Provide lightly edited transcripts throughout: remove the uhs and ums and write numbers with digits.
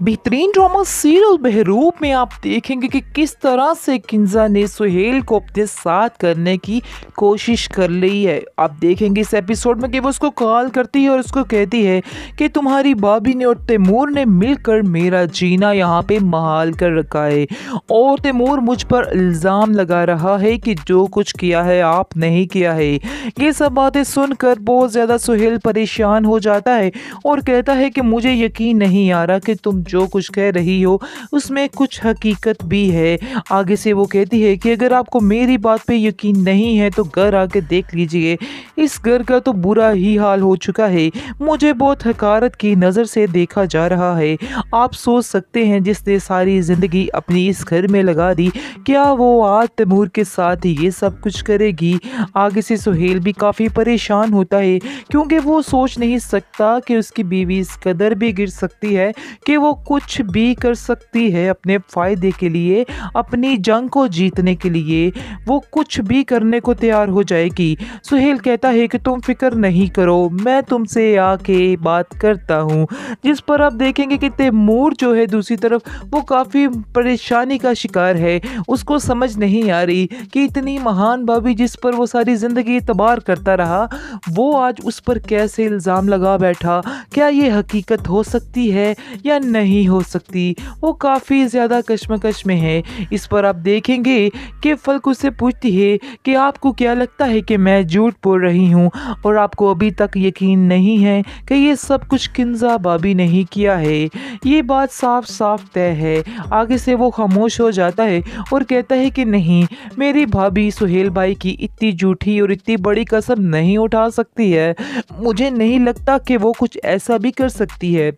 बेहतरीन drama serial Behroop में आप देखेंगे कि किस तरह से किंजा ने सुहेल को अपने साथ करने की कोशिश कर ली है। आप देखेंगे इस एपिसोड में कि वो उसको कॉल करती है और उसको कहती है कि तुम्हारी भाभी ने और तैमूर ने मिलकर मेरा जीना यहाँ पे महाल कर रखा है और तैमूर मुझ पर इल्ज़ाम लगा रहा है कि जो कुछ किया है आप नहीं किया है। ये सब बातें सुनकर बहुत ज़्यादा सुहेल परेशान हो जाता है और कहता है कि मुझे यकीन नहीं आ रहा कि तुम जो कुछ कह रही हो उसमें कुछ हकीकत भी है। आगे से वो कहती है कि अगर आपको मेरी बात पे यकीन नहीं है तो घर आके देख लीजिए, इस घर का तो बुरा ही हाल हो चुका है, मुझे बहुत हकारत की नज़र से देखा जा रहा है। आप सोच सकते हैं जिसने सारी ज़िंदगी अपनी इस घर में लगा दी, क्या वो आज तैमूर के साथ ये सब कुछ करेगी। आगे से सुहेल भी काफ़ी परेशान होता है क्योंकि वो सोच नहीं सकता कि उसकी बीवी इस कदर भी गिर सकती है कि वो कुछ भी कर सकती है अपने फ़ायदे के लिए, अपनी जंग को जीतने के लिए वो कुछ भी करने को तैयार हो जाएगी। सुहेल कहता है कि तुम फिक्र नहीं करो, मैं तुमसे आके बात करता हूँ। जिस पर आप देखेंगे कि तैमूर जो है दूसरी तरफ वो काफ़ी परेशानी का शिकार है। उसको समझ नहीं आ रही कि इतनी महान भाभी जिस पर वो सारी ज़िंदगी तबार करता रहा, वो आज उस पर कैसे इल्ज़ाम लगा बैठा। क्या ये हकीकत हो सकती है या नहीं हो सकती। वो काफ़ी ज़्यादा कश्मकश में है। इस पर आप देखेंगे कि फल्क उससे पूछती है कि आपको क्या लगता है कि मैं झूठ बोल रही हूँ और आपको अभी तक यकीन नहीं है कि ये सब कुछ किंजा भाभी नहीं किया है। ये बात साफ साफ तय है। आगे से वो खामोश हो जाता है और कहता है कि नहीं, मेरी भाभी सुहेल भाई की इतनी झूठी और इतनी बड़ी कसम नहीं उठा सकती है। मुझे नहीं लगता कि वो कुछ ऐसा भी कर सकती है।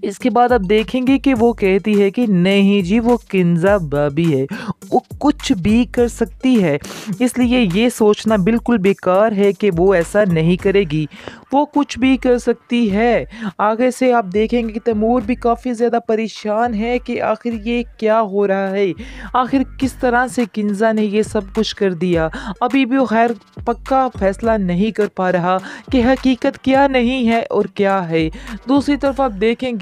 इसके बाद आप देखेंगे कि वो कहती है कि नहीं जी, वो किंजा भाभी है, वो कुछ भी कर सकती है, इसलिए ये सोचना बिल्कुल बेकार है कि वो ऐसा नहीं करेगी, वो कुछ भी कर सकती है। आगे से आप देखेंगे कि तैमूर भी काफ़ी ज़्यादा परेशान है कि आखिर ये क्या हो रहा है, आखिर किस तरह से किंजा ने ये सब कुछ कर दिया। अभी भी वो खैर पक्का फैसला नहीं कर पा रहा कि हकीकत क्या नहीं है और क्या है। दूसरी तरफ आप देखेंगे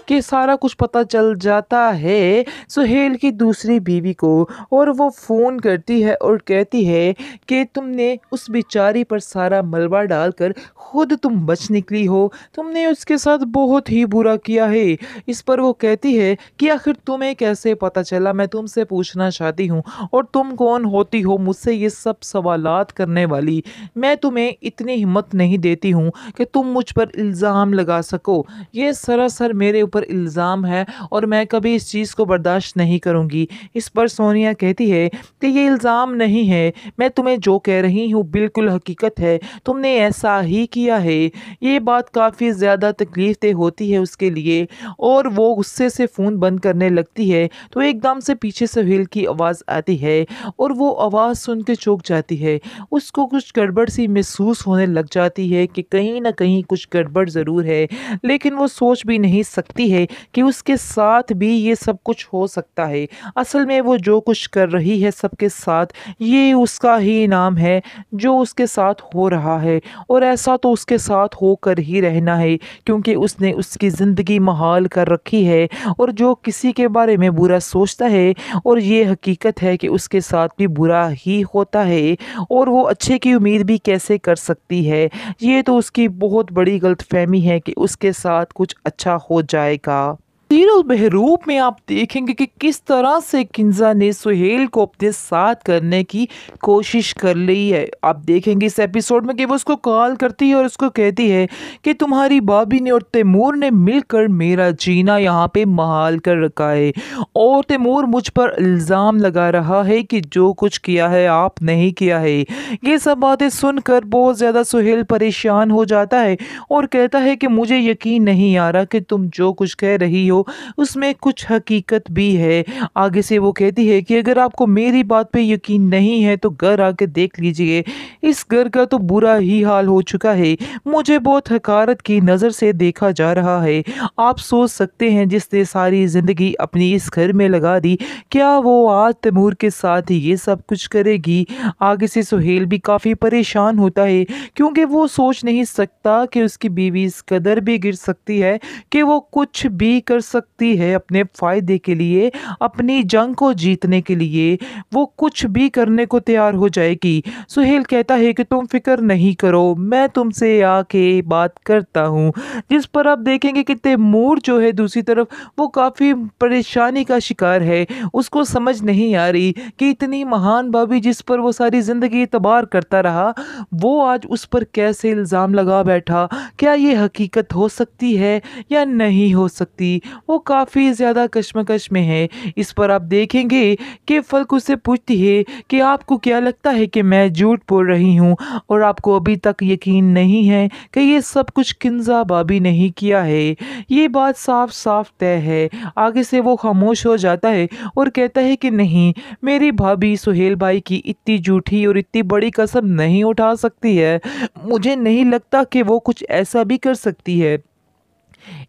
कि सारा कुछ पता चल जाता है सुहेल की दूसरी बीवी को और वो फ़ोन करती है और कहती है कि तुमने उस बेचारी पर सारा मलबा डालकर खुद तुम बच निकली हो, तुमने उसके साथ बहुत ही बुरा किया है। इस पर वो कहती है कि आखिर तुम्हें कैसे पता चला, मैं तुमसे पूछना चाहती हूँ, और तुम कौन होती हो मुझसे ये सब सवालात करने वाली। मैं तुम्हें इतनी हिम्मत नहीं देती हूँ कि तुम मुझ पर इल्ज़ाम लगा सको। ये सरासर मेरे ऊपर इल्ज़ाम है और मैं कभी इस चीज़ को बर्दाश्त नहीं करूँगी। इस पर सोनिया कहती है कि ये इल्ज़ाम नहीं है, मैं तुम्हें जो कह रही हूँ बिल्कुल हकीकत है, तुमने ऐसा ही किया है। ये बात काफ़ी ज़्यादा तकलीफ दे होती है उसके लिए और वो गुस्से से फ़ोन बंद करने लगती है तो एकदम से पीछे सुहेल की आवाज़ आती है और वो आवाज़ सुन के चौंक जाती है। उसको कुछ गड़बड़ सी महसूस होने लग जाती है कि कहीं ना कहीं कुछ गड़बड़ ज़रूर है, लेकिन वो सोच भी नहीं सकती है कि उसके साथ भी ये सब कुछ हो सकता है। असल में वो जो कुछ कर रही है सबके साथ, ये उसका ही इनाम है जो उसके साथ हो रहा है और ऐसा तो उसके साथ होकर ही रहना है क्योंकि उसने उसकी ज़िंदगी महाल कर रखी है। और जो किसी के बारे में बुरा सोचता है और ये हकीकत है कि उसके साथ भी बुरा ही होता है और वो अच्छे की उम्मीद भी कैसे कर सकती है। ये तो उसकी बहुत बड़ी गलतफहमी है कि उसके साथ कुछ अच्छा हो जाएगा। सीरियल बहरूप में आप देखेंगे कि किस तरह से किंजा ने सुहेल को अपने साथ करने की कोशिश कर ली है। आप देखेंगे इस एपिसोड में कि वो उसको कॉल करती है और उसको कहती है कि तुम्हारी भाभी ने और तैमूर ने मिलकर मेरा जीना यहाँ पे महाल कर रखा है और तैमूर मुझ पर इल्ज़ाम लगा रहा है कि जो कुछ किया है आप नहीं किया है। ये सब बातें सुनकर बहुत ज़्यादा सुहेल परेशान हो जाता है और कहता है कि मुझे यकीन नहीं आ रहा कि तुम जो कुछ कह रही हो उसमें कुछ हकीकत भी है। आगे से वो कहती है कि अगर आपको मेरी बात पे यकीन नहीं है तो घर आके देख लीजिए, इस घर का तो बुरा ही हाल हो चुका है, मुझे बहुत हकारत की नज़र से देखा जा रहा है। आप सोच सकते हैं जिसने सारी ज़िंदगी अपनी इस घर में लगा दी, क्या वो आज तैमूर के साथ ये सब कुछ करेगी। आगे से सुहेल भी काफ़ी परेशान होता है क्योंकि वो सोच नहीं सकता कि उसकी बीवी इस कदर भी गिर सकती है कि वो कुछ भी कर सकती है अपने फ़ायदे के लिए, अपनी जंग को जीतने के लिए वो कुछ भी करने को तैयार हो जाएगी। सुहेल कहता है कि तुम फ़िक्र नहीं करो, मैं तुमसे आके बात करता हूँ। जिस पर आप देखेंगे कि तैमूर जो है दूसरी तरफ वो काफ़ी परेशानी का शिकार है। उसको समझ नहीं आ रही कि इतनी महान भाभी जिस पर वो सारी ज़िंदगी एतबार करता रहा, वो आज उस पर कैसे इल्ज़ाम लगा बैठा। क्या ये हकीकत हो सकती है या नहीं हो सकती? वो काफ़ी ज़्यादा कश्मकश में है। इस पर आप देखेंगे कि फ़ल्क उससे पूछती है कि आपको क्या लगता है कि मैं झूठ बोल रही हूँ और आपको अभी तक यकीन नहीं है कि ये सब कुछ किंज़ा भाभी ने ही किया है? ये बात साफ-साफ तय है। आगे से वो खामोश हो जाता है और कहता है कि नहीं, मेरी भाभी सुहेल भाई की इतनी झूठी और इतनी बड़ी कसम नहीं उठा सकती है। मुझे नहीं लगता कि वो कुछ ऐसा भी कर सकती है।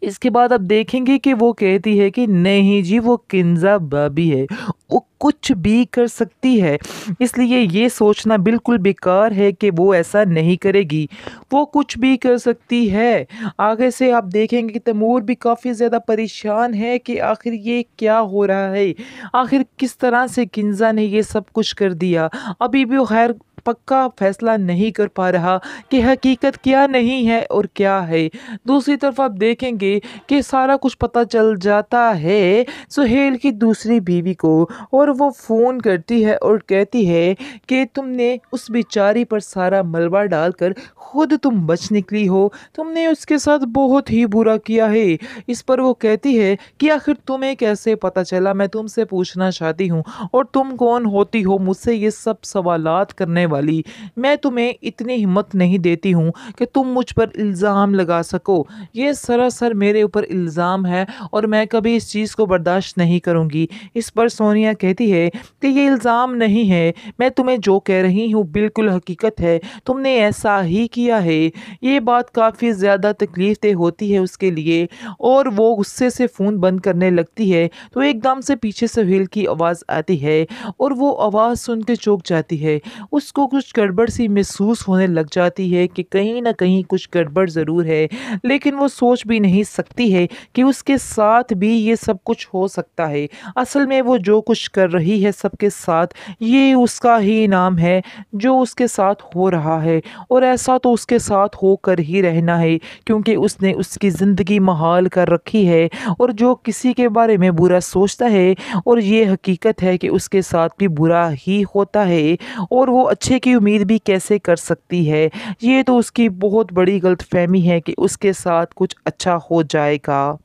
इसके बाद आप देखेंगे कि वो कहती है कि नहीं जी, वो किंज़ा भाभी है, वो कुछ भी कर सकती है, इसलिए ये सोचना बिल्कुल बेकार है कि वो ऐसा नहीं करेगी, वो कुछ भी कर सकती है। आगे से आप देखेंगे कि तैमूर भी काफ़ी ज़्यादा परेशान है कि आखिर ये क्या हो रहा है, आखिर किस तरह से किंज़ा ने ये सब कुछ कर दिया। अभी भी वो खैर पक्का फैसला नहीं कर पा रहा कि हकीकत क्या नहीं है और क्या है। दूसरी तरफ आप देखेंगे कि सारा कुछ पता चल जाता है सुहेल की दूसरी बीवी को और वो फ़ोन करती है और कहती है कि तुमने उस बेचारी पर सारा मलबा डालकर खुद तुम बच निकली हो, तुमने उसके साथ बहुत ही बुरा किया है। इस पर वो कहती है कि आखिर तुम्हें कैसे पता चला, मैं तुमसे पूछना चाहती हूँ, और तुम कौन होती हो मुझसे ये सब सवालात करने वाली? मैं तुम्हें इतनी हिम्मत नहीं देती हूँ कि तुम मुझ पर इल्ज़ाम लगा सको। ये सरासर मेरे ऊपर इल्ज़ाम है और मैं कभी इस चीज़ को बर्दाश्त नहीं करूँगी। इस पर सोनिया कहती है कि ये इल्ज़ाम नहीं है, मैं तुम्हें जो कह रही हूँ बिल्कुल हकीकत है, तुमने ऐसा ही किया है। ये बात काफ़ी ज़्यादा तकलीफ़ देह होती है उसके लिए और वो गुस्से से फ़ोन बंद करने लगती है, तो एकदम से पीछे से सुहेल की आवाज़ आती है और वो आवाज़ सुन के चौंक जाती है। उसको कुछ गड़बड़ सी महसूस होने लग जाती है कि कहीं न कहीं कुछ गड़बड़ ज़रूर है, लेकिन वो सोच भी नहीं सकती है कि उसके साथ भी ये सब कुछ हो सकता है। असल में वो जो कुछ कर रही है सबके साथ, ये उसका ही इनाम है जो उसके साथ हो रहा है, और ऐसा तो उसके साथ होकर ही रहना है क्योंकि उसने उसकी ज़िंदगी महाल कर रखी है। और जो किसी के बारे में बुरा सोचता है और ये हकीकत है कि उसके साथ भी बुरा ही होता है, और वो अच्छे की उम्मीद भी कैसे कर सकती है? ये तो उसकी बहुत बड़ी गलतफ़हमी है कि उसके साथ कुछ अच्छा हो जाएगा।